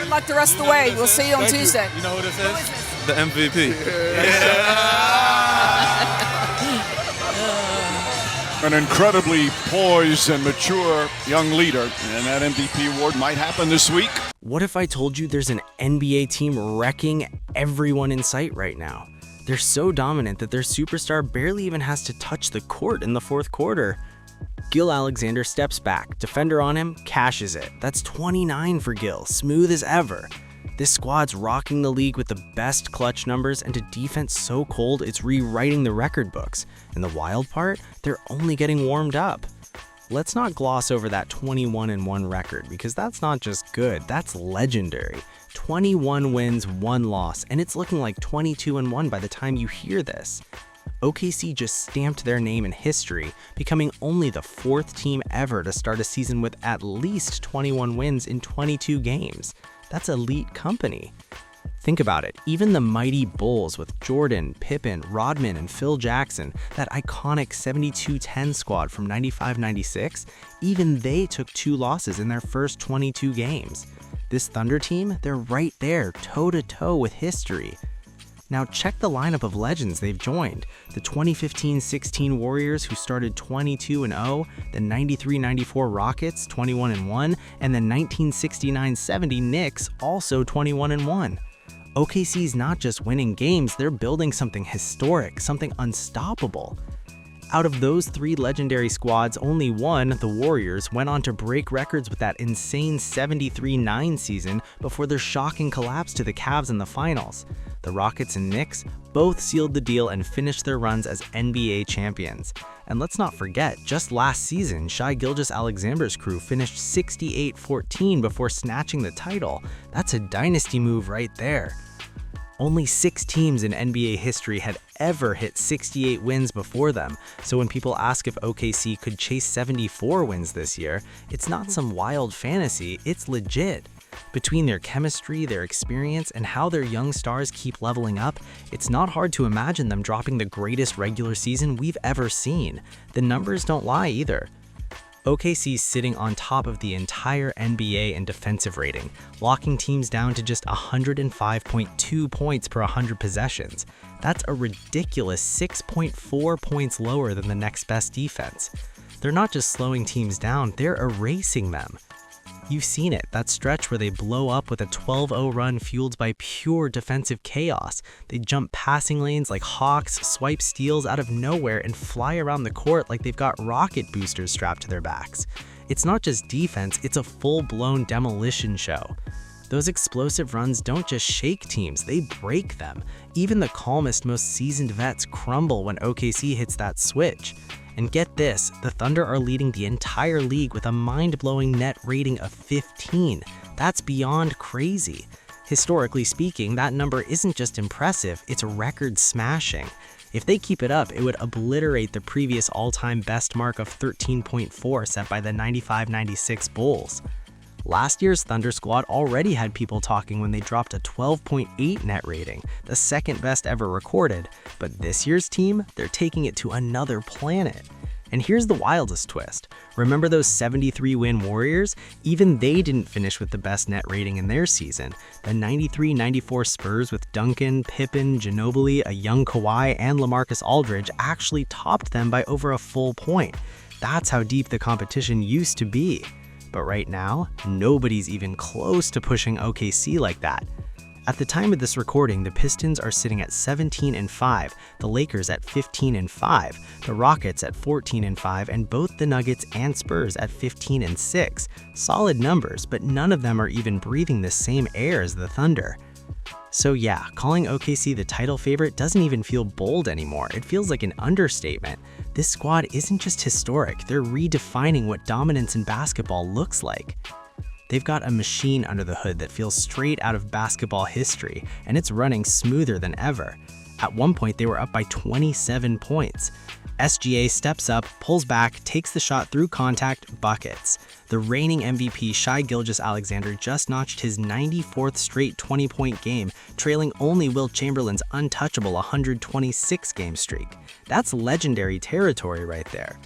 Good luck the rest of the way. We'll see you on Tuesday. You know who this is? This? The MVP. An incredibly poised and mature young leader, and that MVP award might happen this week. What if I told you there's an NBA team wrecking everyone in sight right now? They're so dominant that their superstar barely even has to touch the court in the fourth quarter. Gil-Alexander steps back, defender on him, cashes it. That's 29 for Gil, smooth as ever. This squad's rocking the league with the best clutch numbers and a defense so cold it's rewriting the record books. And the wild part, they're only getting warmed up. Let's not gloss over that 21-1 record, because that's not just good, that's legendary. 21 wins, 1 loss, and it's looking like 22-1 by the time you hear this. OKC just stamped their name in history, becoming only the 4th team ever to start a season with at least 21 wins in 22 games. That's elite company. Think about it, even the mighty Bulls with Jordan, Pippen, Rodman, and Phil Jackson, that iconic 72-10 squad from 95-96, even they took 2 losses in their first 22 games. This Thunder team, they're right there, toe-to-toe with history. Now check the lineup of legends they've joined. The 2015-16 Warriors, who started 22-0, the 93-94 Rockets, 21-1, and the 1969-70 Knicks, also 21-1. OKC's not just winning games, they're building something historic, something unstoppable. Out of those 3 legendary squads, only one, the Warriors, went on to break records with that insane 73-9 season before their shocking collapse to the Cavs in the finals. The Rockets and Knicks both sealed the deal and finished their runs as NBA champions. And let's not forget, just last season, Gilgeous-Alexander's crew finished 68-14 before snatching the title. That's a dynasty move right there. Only 6 teams in NBA history had ever hit 68 wins before them, so when people ask if OKC could chase 74 wins this year, it's not some wild fantasy, it's legit. Between their chemistry, their experience, and how their young stars keep leveling up, it's not hard to imagine them dropping the greatest regular season we've ever seen. The numbers don't lie either. OKC's sitting on top of the entire NBA in defensive rating, locking teams down to just 105.2 points per 100 possessions. That's a ridiculous 6.4 points lower than the next best defense. They're not just slowing teams down, they're erasing them. You've seen it, that stretch where they blow up with a 12-0 run fueled by pure defensive chaos. They jump passing lanes like hawks, swipe steals out of nowhere, and fly around the court like they've got rocket boosters strapped to their backs. It's not just defense, it's a full-blown demolition show. Those explosive runs don't just shake teams, they break them. Even the calmest, most seasoned vets crumble when OKC hits that switch. And get this, the Thunder are leading the entire league with a mind-blowing net rating of 15. That's beyond crazy. Historically speaking, that number isn't just impressive, it's record-smashing. If they keep it up, it would obliterate the previous all-time best mark of 13.4 set by the 95-96 Bulls. Last year's Thunder squad already had people talking when they dropped a 12.8 net rating, the second best ever recorded, but this year's team, they're taking it to another planet. And here's the wildest twist. Remember those 73-win Warriors? Even they didn't finish with the best net rating in their season. The 93-94 Spurs with Duncan, Pippen, Ginobili, a young Kawhi, and LaMarcus Aldridge actually topped them by over a full point. That's how deep the competition used to be. But right now, nobody's even close to pushing OKC like that. At the time of this recording, the Pistons are sitting at 17-5, the Lakers at 15-5, the Rockets at 14-5, and both the Nuggets and Spurs at 15-6. Solid numbers, but none of them are even breathing the same air as the Thunder. So yeah, calling OKC the title favorite doesn't even feel bold anymore. It feels like an understatement. This squad isn't just historic, they're redefining what dominance in basketball looks like. They've got a machine under the hood that feels straight out of basketball history, and it's running smoother than ever. At one point, they were up by 27 points. SGA steps up, pulls back, takes the shot through contact, buckets. The reigning MVP Shai Gilgeous-Alexander just notched his 94th straight 20-point game, trailing only Wilt Chamberlain's untouchable 126-game streak. That's legendary territory right there.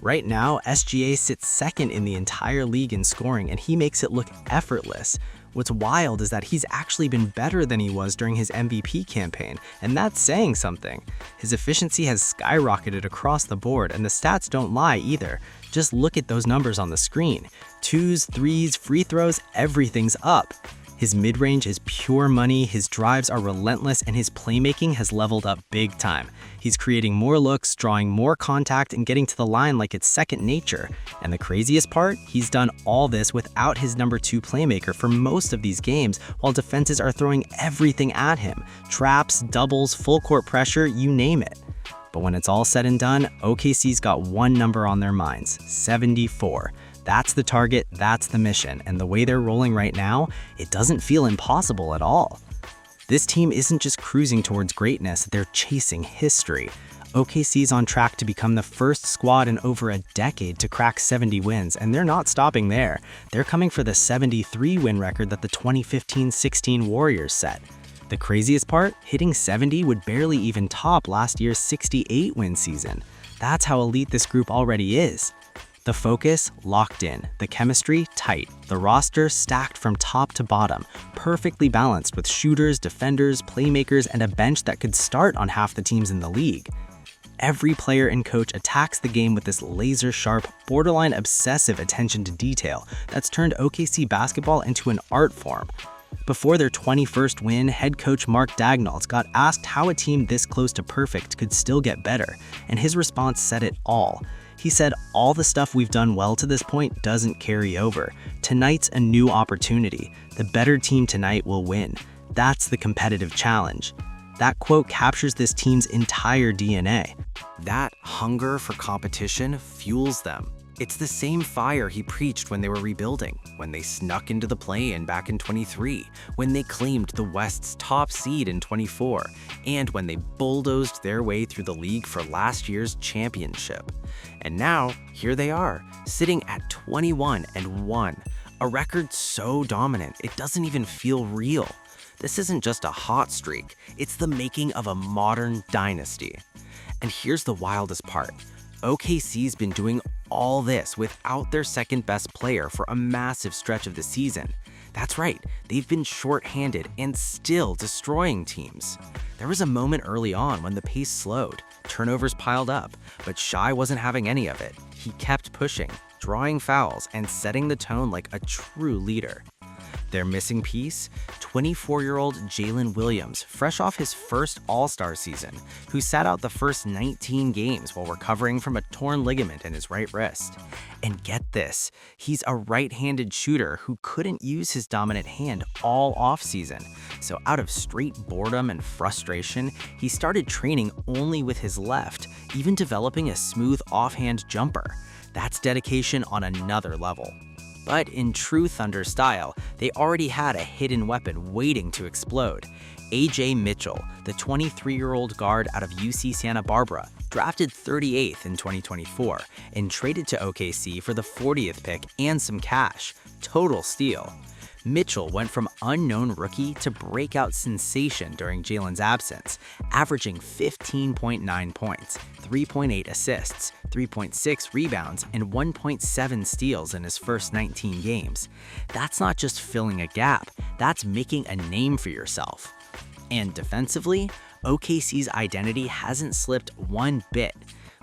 Right now, SGA sits second in the entire league in scoring, and he makes it look effortless. What's wild is that he's actually been better than he was during his MVP campaign, and that's saying something. His efficiency has skyrocketed across the board, and the stats don't lie either. Just look at those numbers on the screen. 2s, 3s, free throws, everything's up. His mid-range is pure money, his drives are relentless, and his playmaking has leveled up big time. He's creating more looks, drawing more contact, and getting to the line like it's second nature. And the craziest part? He's done all this without his number 2 playmaker for most of these games, while defenses are throwing everything at him. Traps, doubles, full court pressure, you name it. But when it's all said and done, OKC's got one number on their minds: 74. That's the target, that's the mission, and the way they're rolling right now, it doesn't feel impossible at all. This team isn't just cruising towards greatness, they're chasing history. OKC's on track to become the first squad in over a decade to crack 70 wins, and they're not stopping there. They're coming for the 73-win record that the 2015-16 Warriors set. The craziest part? Hitting 70 would barely even top last year's 68-win season. That's how elite this group already is. The focus, locked in. The chemistry, tight. The roster, stacked from top to bottom, perfectly balanced with shooters, defenders, playmakers, and a bench that could start on half the teams in the league. Every player and coach attacks the game with this laser-sharp, borderline obsessive attention to detail that's turned OKC basketball into an art form. Before their 21st win, head coach Mark Daigneault got asked how a team this close to perfect could still get better, and his response said it all. He said, "All the stuff we've done well to this point doesn't carry over. Tonight's a new opportunity. The better team tonight will win. That's the competitive challenge." That quote captures this team's entire DNA. That hunger for competition fuels them. It's the same fire he preached when they were rebuilding, when they snuck into the play-in back in 23, when they claimed the West's top seed in 24, and when they bulldozed their way through the league for last year's championship. And now, here they are, sitting at 21-1, a record so dominant it doesn't even feel real. This isn't just a hot streak, it's the making of a modern dynasty. And here's the wildest part. OKC's been doing all this without their second best player for a massive stretch of the season. That's right, they've been short-handed and still destroying teams. There was a moment early on when the pace slowed, turnovers piled up, but Shai wasn't having any of it. He kept pushing, drawing fouls, and setting the tone like a true leader. Their missing piece? 24-year-old Jalen Williams, fresh off his first All-Star season, who sat out the first 19 games while recovering from a torn ligament in his right wrist. And get this, he's a right-handed shooter who couldn't use his dominant hand all off-season. So out of straight boredom and frustration, he started training only with his left, even developing a smooth offhand jumper. That's dedication on another level. But in true Thunder style, they already had a hidden weapon waiting to explode. AJ Mitchell, the 23-year-old guard out of UC Santa Barbara, drafted 38th in 2024 and traded to OKC for the 40th pick and some cash. Total steal. Mitchell went from unknown rookie to breakout sensation during Jalen's absence, averaging 15.9 points, 3.8 assists, 3.6 rebounds, and 1.7 steals in his first 19 games. That's not just filling a gap, that's making a name for yourself. And defensively, OKC's identity hasn't slipped one bit.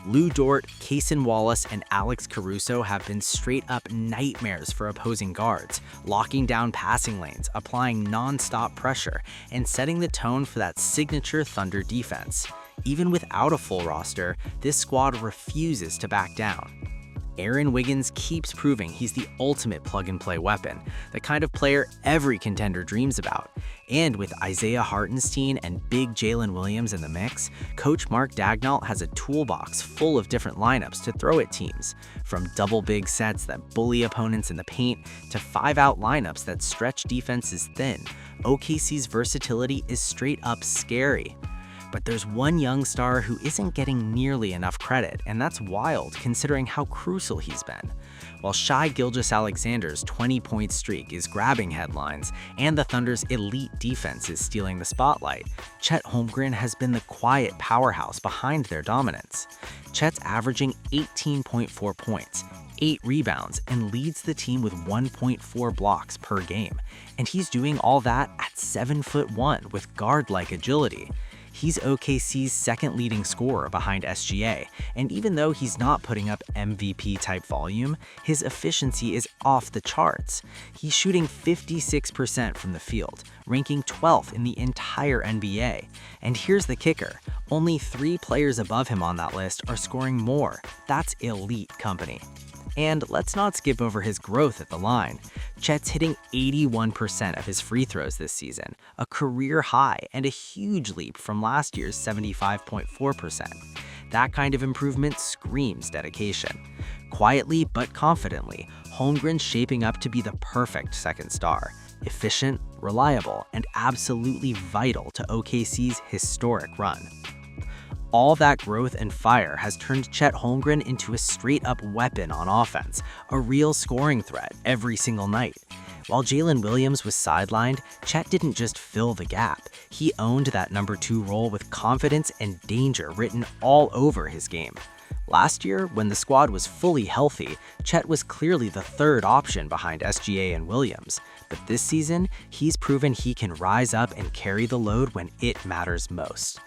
Lou Dort, Cason Wallace, and Alex Caruso have been straight-up nightmares for opposing guards, locking down passing lanes, applying non-stop pressure, and setting the tone for that signature Thunder defense. Even without a full roster, this squad refuses to back down. Aaron Wiggins keeps proving he's the ultimate plug-and-play weapon, the kind of player every contender dreams about. And with Isaiah Hartenstein and big Jalen Williams in the mix, Coach Mark Daigneault has a toolbox full of different lineups to throw at teams, from double big sets that bully opponents in the paint to 5-out lineups that stretch defenses thin. OKC's versatility is straight up scary. But there's one young star who isn't getting nearly enough credit, and that's wild considering how crucial he's been. While shy Gilgeous-Alexander's 20-point streak is grabbing headlines and the Thunder's elite defense is stealing the spotlight, Chet Holmgren has been the quiet powerhouse behind their dominance. Chet's averaging 18.4 points, 8 rebounds, and leads the team with 1.4 blocks per game. And he's doing all that at 7'1" with guard-like agility. He's OKC's second leading scorer behind SGA, and even though he's not putting up MVP-type volume, his efficiency is off the charts. He's shooting 56% from the field, ranking 12th in the entire NBA. And here's the kicker, only 3 players above him on that list are scoring more. That's elite company. And let's not skip over his growth at the line. Chet's hitting 81% of his free throws this season, a career high and a huge leap from last year's 75.4%. That kind of improvement screams dedication. Quietly but confidently, Holmgren's shaping up to be the perfect second star. Efficient, reliable, and absolutely vital to OKC's historic run. All that growth and fire has turned Chet Holmgren into a straight-up weapon on offense, a real scoring threat every single night. While Jalen Williams was sidelined, Chet didn't just fill the gap. He owned that number 2 role with confidence and danger written all over his game. Last year, when the squad was fully healthy, Chet was clearly the third option behind SGA and Williams. But this season, he's proven he can rise up and carry the load when it matters most.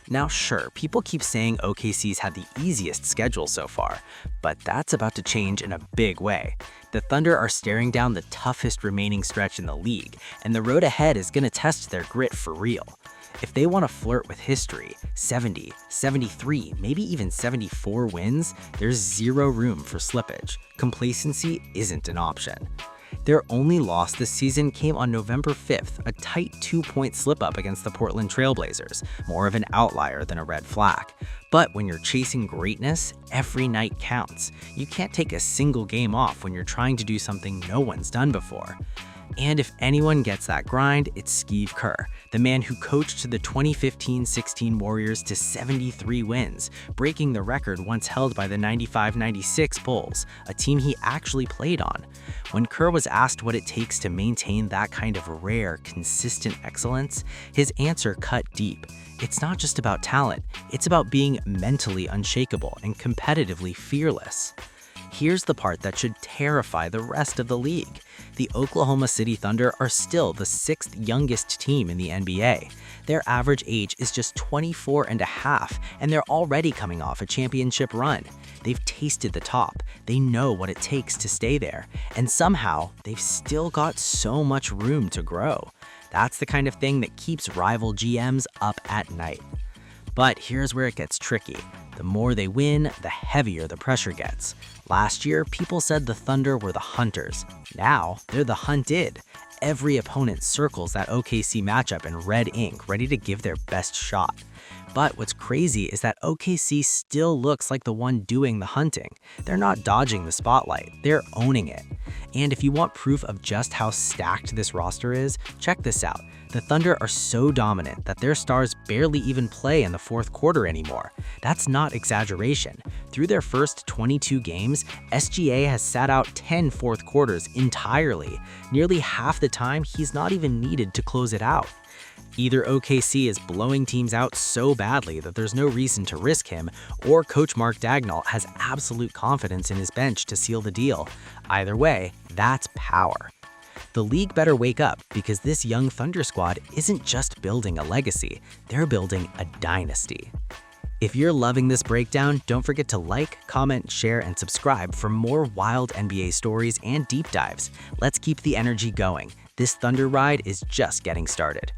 Now sure, people keep saying OKC's had the easiest schedule so far, but that's about to change in a big way. The Thunder are staring down the toughest remaining stretch in the league, and the road ahead is going to test their grit for real. If they want to flirt with history, 70, 73, maybe even 74 wins, there's zero room for slippage. Complacency isn't an option. Their only loss this season came on November 5th, a tight 2-point slip-up against the Portland Trailblazers, more of an outlier than a red flag. But when you're chasing greatness, every night counts. You can't take a single game off when you're trying to do something no one's done before. And if anyone gets that grind, it's Steve Kerr, the man who coached the 2015-16 Warriors to 73 wins, breaking the record once held by the 95-96 Bulls, a team he actually played on. When Kerr was asked what it takes to maintain that kind of rare, consistent excellence, his answer cut deep. It's not just about talent, it's about being mentally unshakable and competitively fearless. Here's the part that should terrify the rest of the league. The Oklahoma City Thunder are still the 6th youngest team in the NBA. Their average age is just 24 and a half, and they're already coming off a championship run. They've tasted the top, they know what it takes to stay there, and somehow they've still got so much room to grow. That's the kind of thing that keeps rival GMs up at night. But here's where it gets tricky. The more they win, the heavier the pressure gets. Last year, people said the Thunder were the hunters. Now, they're the hunted. Every opponent circles that OKC matchup in red ink, ready to give their best shot. But what's crazy is that OKC still looks like the one doing the hunting. They're not dodging the spotlight, they're owning it. And if you want proof of just how stacked this roster is, check this out. The Thunder are so dominant that their stars barely even play in the fourth quarter anymore. That's not exaggeration. Through their first 22 games, SGA has sat out 10 fourth quarters entirely. Nearly half the time, he's not even needed to close it out. Either OKC is blowing teams out so badly that there's no reason to risk him, or Coach Mark Daigneault has absolute confidence in his bench to seal the deal. Either way, that's power. The league better wake up, because this young Thunder squad isn't just building a legacy, they're building a dynasty. If you're loving this breakdown, don't forget to like, comment, share, and subscribe for more wild NBA stories and deep dives. Let's keep the energy going. This Thunder ride is just getting started.